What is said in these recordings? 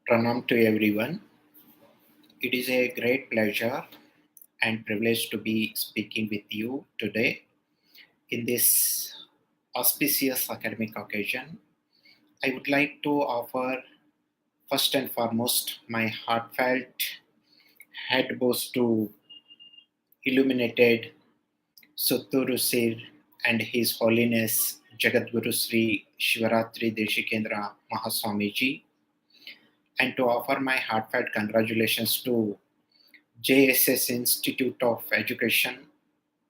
Pranam to everyone. It is a great pleasure and privilege to be speaking with you today in this auspicious academic occasion. I would like to offer first and foremost my heartfelt head bows to illuminated Sutturu Sir and His Holiness Jagadguru Sri Shivaratri Deshikendra Mahaswamiji, and to offer my heartfelt congratulations to JSS Institute of Education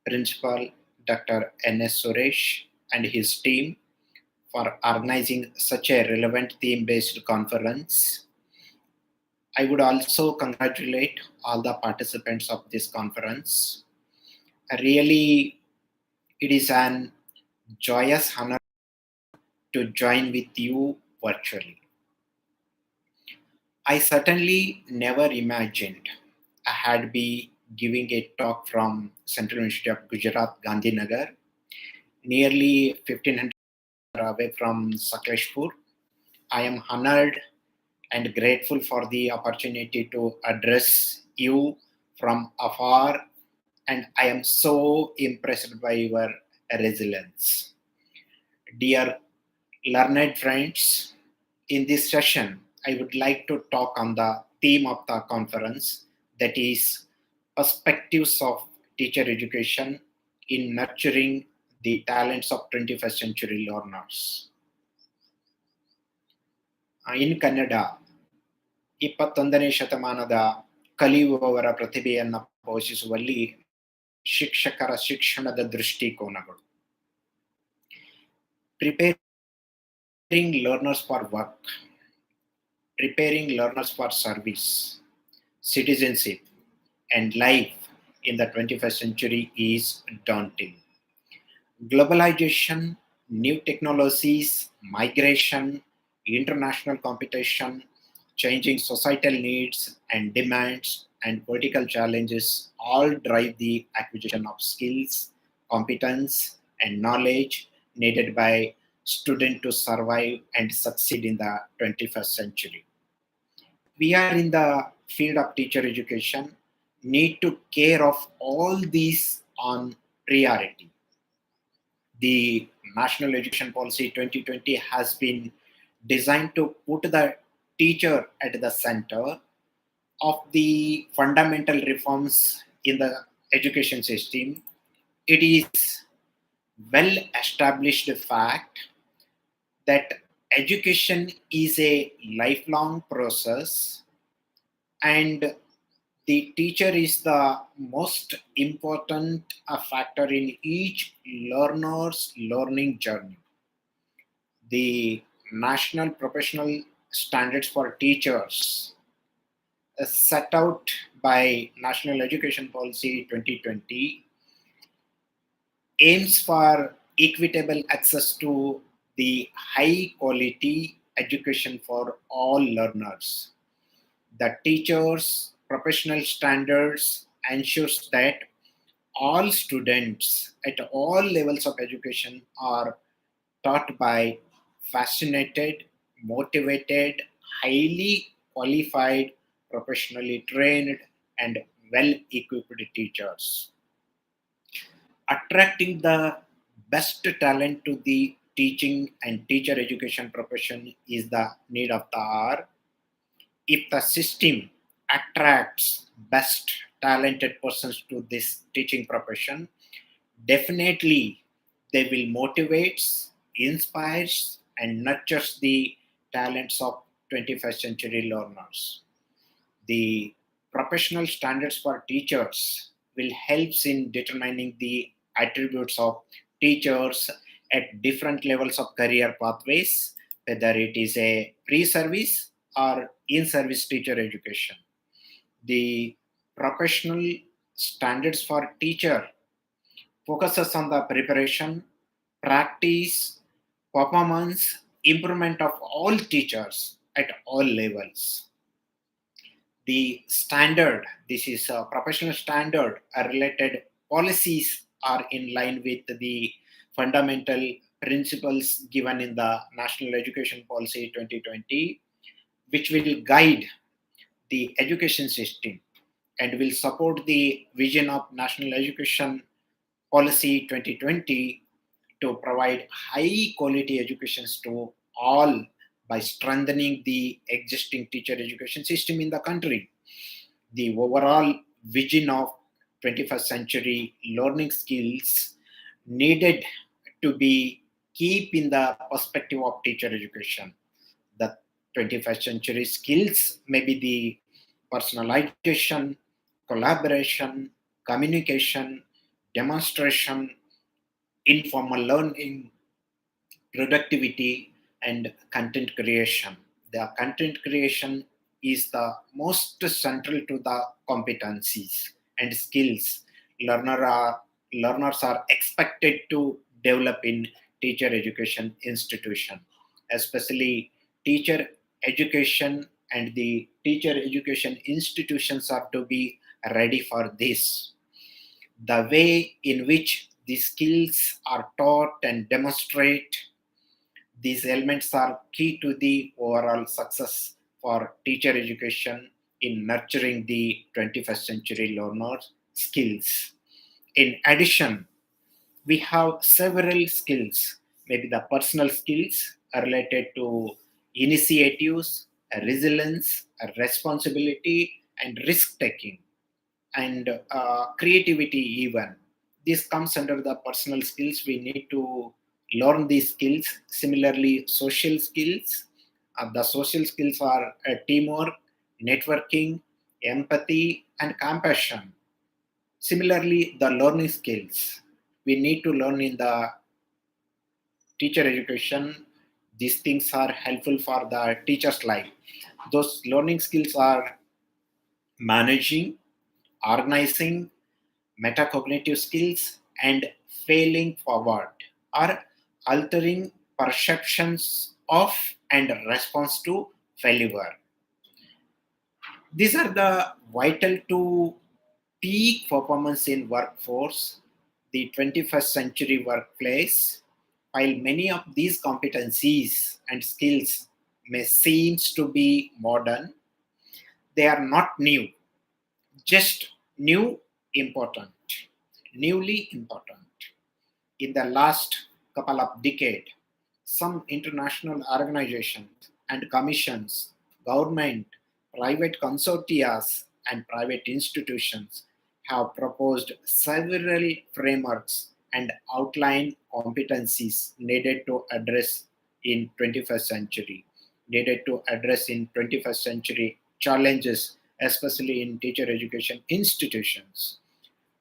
Principal Dr. N.S. Suresh and his team for organizing such a relevant theme-based conference. I would also congratulate all the participants of this conference. Really, it is an joyous honor to join with you virtually. I certainly never imagined I had be giving a talk from Central University of Gujarat, Gandhinagar, nearly 1500 away from SAKLESHPUR. I am honored and grateful for the opportunity to address you from afar, and I am so impressed by your resilience. Dear learned friends, in this session, I would like to talk on the theme of the conference, that is perspectives of teacher education in nurturing the talents of 21st century learners. In Kannada 21ನೇ ಶತಮಾನದ ಕಲಿಯುವವರ ಪ್ರತಿಭೆಯನ್ನು ಪೋಷಿಸುವಲ್ಲಿ ಶಿಕ್ಷಕರ ಶಿಕ್ಷಣದ ದೃಷ್ಟಿಕೋನಗಳು. Preparing learners for work, preparing learners for service, citizenship, and life in the 21st century is daunting. Globalization, new technologies, migration, international competition, changing societal needs and demands, and political challenges all drive the acquisition of skills, competence, and knowledge needed by students to survive and succeed in the 21st century. We are in the field of teacher education, need to care of all these on priority. The National Education Policy 2020 has been designed to put the teacher at the center of the fundamental reforms in the education system. It is well established fact that education is a lifelong process, and the teacher is the most important factor in each learner's learning journey. The National Professional Standards for Teachers set out by National Education Policy 2020 aims for equitable access to the high quality education for all learners. The teachers' professional standards ensures that all students at all levels of education are taught by fascinated, motivated, highly qualified, professionally trained, and well-equipped teachers. Attracting the best talent to the teaching and teacher education profession is the need of the hour. If the system attracts best talented persons to this teaching profession, definitely they will motivate, inspire, and nurture the talents of 21st century learners. The professional standards for teachers will help in determining the attributes of teachers at different levels of career pathways, whether it is a pre-service or in-service teacher education. The professional standards for teacher focuses on the preparation, practice, performance, improvement of all teachers at all levels. The standard, this is a professional standard, related policies are in line with the fundamental principles given in the National Education Policy 2020. which will guide the education system and will support the vision of National Education Policy 2020 to provide high quality educations to all by strengthening the existing teacher education system in the country. The overall vision of 21st century learning skills needed to be keep in the perspective of teacher education. The 21st century skills may be the personalization, collaboration, communication, demonstration, informal learning, productivity, and content creation. The content creation is the most central to the competencies and skills learners are expected to develop in teacher education institution, especially teacher education and the teacher education institutions are to be ready for this. The way in which the skills are taught and demonstrate these elements are key to the overall success for teacher education in nurturing the 21st century learners skills. In addition, we have several skills, maybe the personal skills related to initiatives, resilience, responsibility, and risk taking, and creativity even. This comes under the personal skills. We need to learn these skills. Similarly, social skills. The social skills are teamwork, networking, empathy, and compassion. Similarly, the learning skills. We need to learn in the teacher education. These things are helpful for the teacher's life. Those learning skills are managing, organizing, metacognitive skills, and failing forward or altering perceptions of and response to failure. These are the vital to peak performance in workforce, the 21st century workplace. While many of these competencies and skills may seem to be modern, they are not new, just important, newly important. In the last couple of decades, some international organizations and commissions, government, private consortia, and private institutions have proposed several frameworks and outline competencies needed to address in 21st century, needed to address in 21st century challenges, especially in teacher education institutions.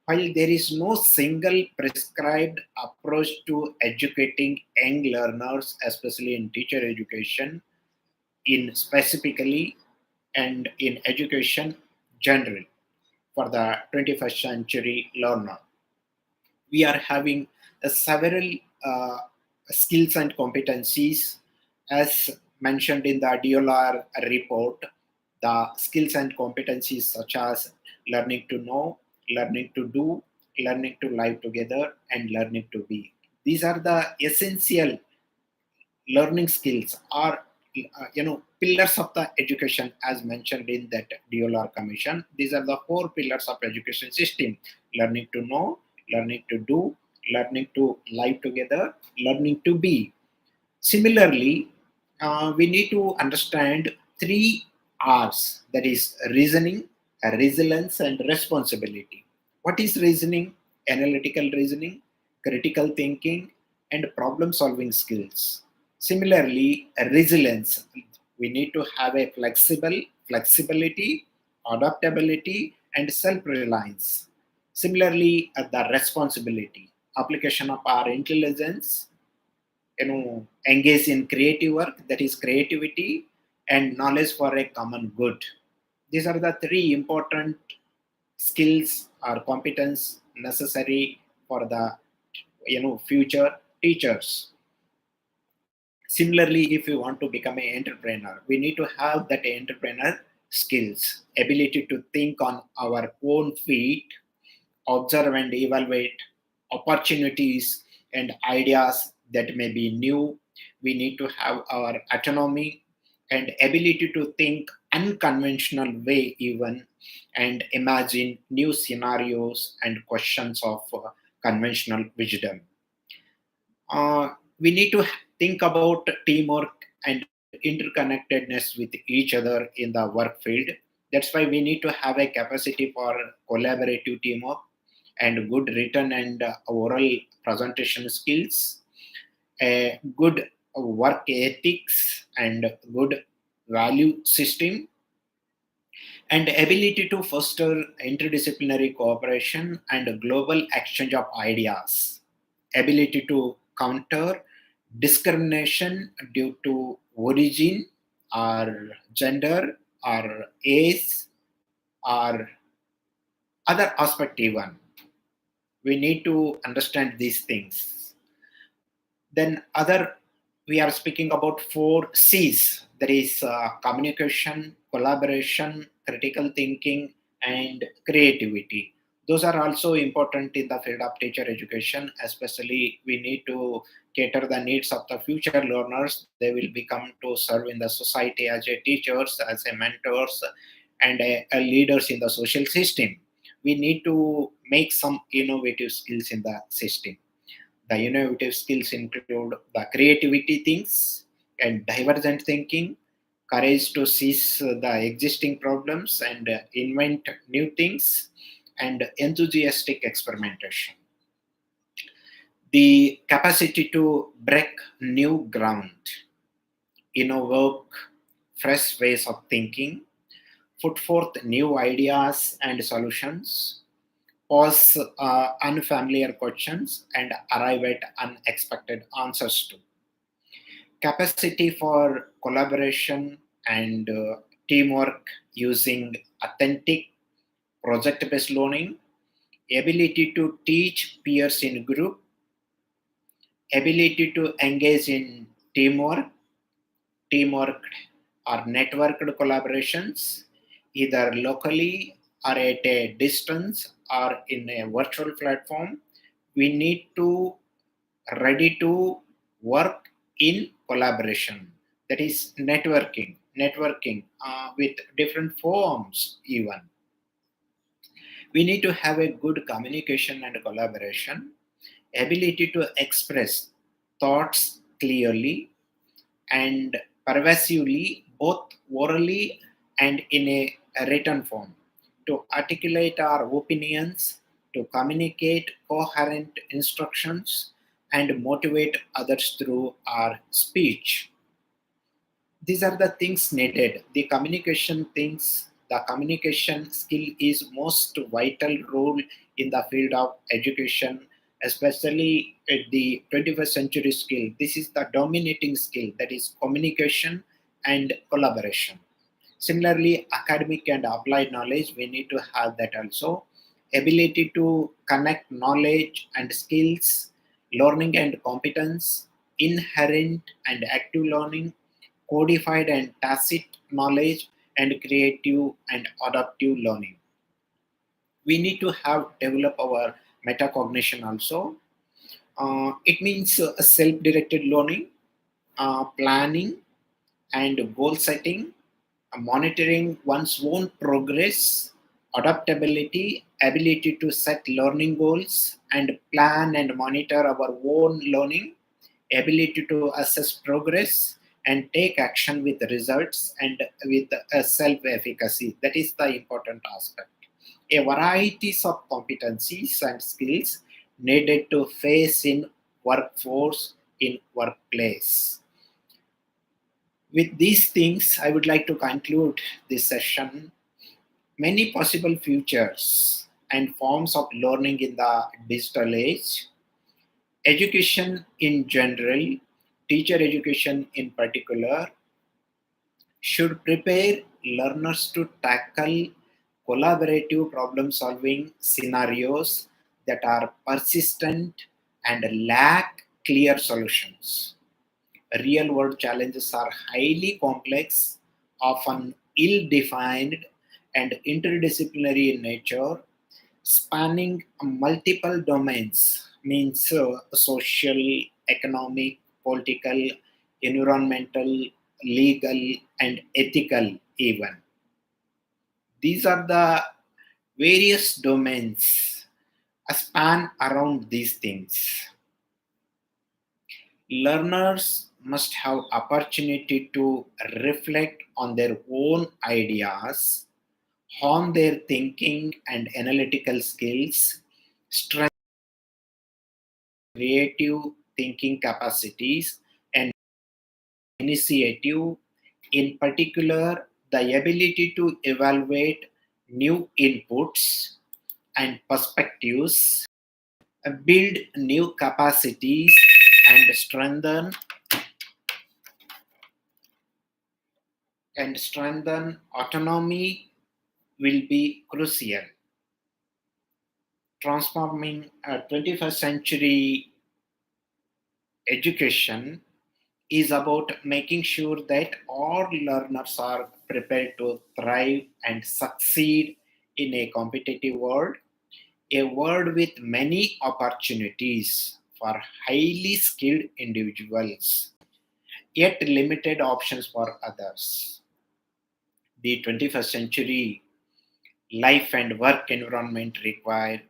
While there is no single prescribed approach to educating young learners, especially in teacher education, in specifically and in education general for the 21st century learner, we are having several uh, skills and competencies as mentioned in the DLR report. The skills and competencies such as learning to know, learning to do, learning to live together, and learning to be. These are the essential learning skills are pillars of the education as mentioned in that DLR commission. These are the four pillars of education system: learning to know, learning to do, learning to live together, learning to be. Similarly, we need to understand three R's, that is reasoning, resilience, and responsibility. What is reasoning? Analytical reasoning, critical thinking, and problem solving skills. Similarly, resilience. We need to have a flexibility, adaptability, and self-reliance. Similarly, the responsibility, application of our intelligence, engage in creative work, that is creativity, and knowledge for a common good. These are the three important skills or competence necessary for the future teachers. Similarly, if we want to become an entrepreneur, we need to have that entrepreneur skills, ability to think on our own feet, observe and evaluate opportunities and ideas that may be new. We need to have our autonomy, and ability to think unconventional way even, and imagine new scenarios and questions of conventional wisdom. We need to think about teamwork and interconnectedness with each other in the work field. That's why we need to have a capacity for collaborative teamwork and good written and oral presentation skills, a good work ethics and good value system, and ability to foster interdisciplinary cooperation and global exchange of ideas, ability to counter discrimination due to origin or gender or age or other aspect even. We need to understand these things. Then other, we are speaking about 4 C's. That is communication, collaboration, critical thinking, and creativity. Those are also important in the field of teacher education. Especially, we need to cater the needs of the future learners. They will become to serve in the society as a teachers, as a mentors, and a leaders in the social system. We need to make some innovative skills in the system. The innovative skills include the creativity things and divergent thinking, courage to seize the existing problems and invent new things, and enthusiastic experimentation. The capacity to break new ground, innovate fresh ways of thinking, put forth new ideas and solutions, pose unfamiliar questions, and arrive at unexpected answers to. Capacity for collaboration and teamwork using authentic project based learning, ability to teach peers in group, ability to engage in teamwork or networked collaborations, either locally or at a distance or in a virtual platform. We need to ready to work in collaboration. That is networking with different forms even. We need to have a good communication and collaboration, ability to express thoughts clearly and pervasively, both orally and in a written form, to articulate our opinions, to communicate coherent instructions, and motivate others through our speech. These are the things needed. The communication things, the communication skill is most vital role in the field of education, especially at the 21st century skill. This is the dominating skill, that is communication and collaboration. Similarly, academic and applied knowledge, we need to have that also. Ability to connect knowledge and skills, learning and competence, inherent and active learning, codified and tacit knowledge, and creative and adaptive learning. We need to have develop our metacognition also. It means self-directed learning, planning and goal setting, monitoring one's own progress, adaptability, ability to set learning goals and plan and monitor our own learning, ability to assess progress and take action with results and with self efficacy. That is the important aspect. A varieties of competencies and skills needed to face in workforce, in workplace. With these things, I would like to conclude this session. Many possible futures and forms of learning in the digital age, education in general, teacher education in particular, should prepare learners to tackle collaborative problem solving scenarios that are persistent and lack clear solutions. Real world challenges are highly complex, often ill defined, and interdisciplinary in nature, spanning multiple domains, means social, economic, political, environmental, legal, and ethical even. These are the various domains span around these things. Learners must have opportunity to reflect on their own ideas, hone their thinking and analytical skills, strengthen creative thinking capacities, and initiative, in particular, the ability to evaluate new inputs and perspectives, build new capacities, and strengthen autonomy will be crucial. Transforming a 21st century education is about making sure that all learners are prepared to thrive and succeed in a competitive world, a world with many opportunities for highly skilled individuals, yet limited options for others. The 21st century life and work environment require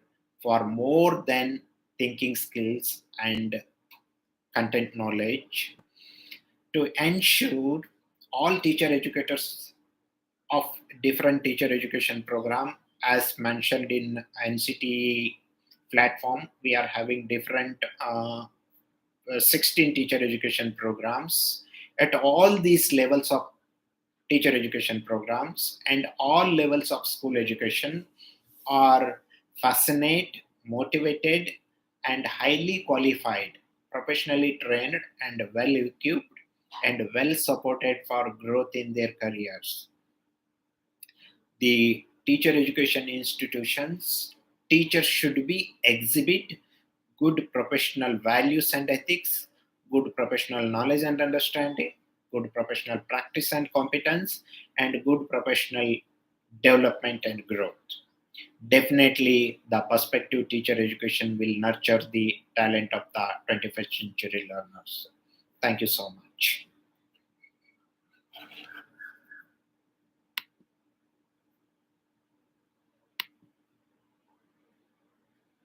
for more than thinking skills and content knowledge to ensure all teacher educators of different teacher education program, as mentioned in NCT platform, we are having different 16 teacher education programs at all these levels of teacher education programs, and all levels of school education are fascinated, motivated, and highly qualified, professionally trained, and well equipped and well supported for growth in their careers. The teacher education institutions, teachers should be exhibit good professional values and ethics, good professional knowledge and understanding, good professional practice and competence, and good professional development and growth. Definitely, the perspective teacher education will nurture the talent of the 21st century learners. Thank you so much.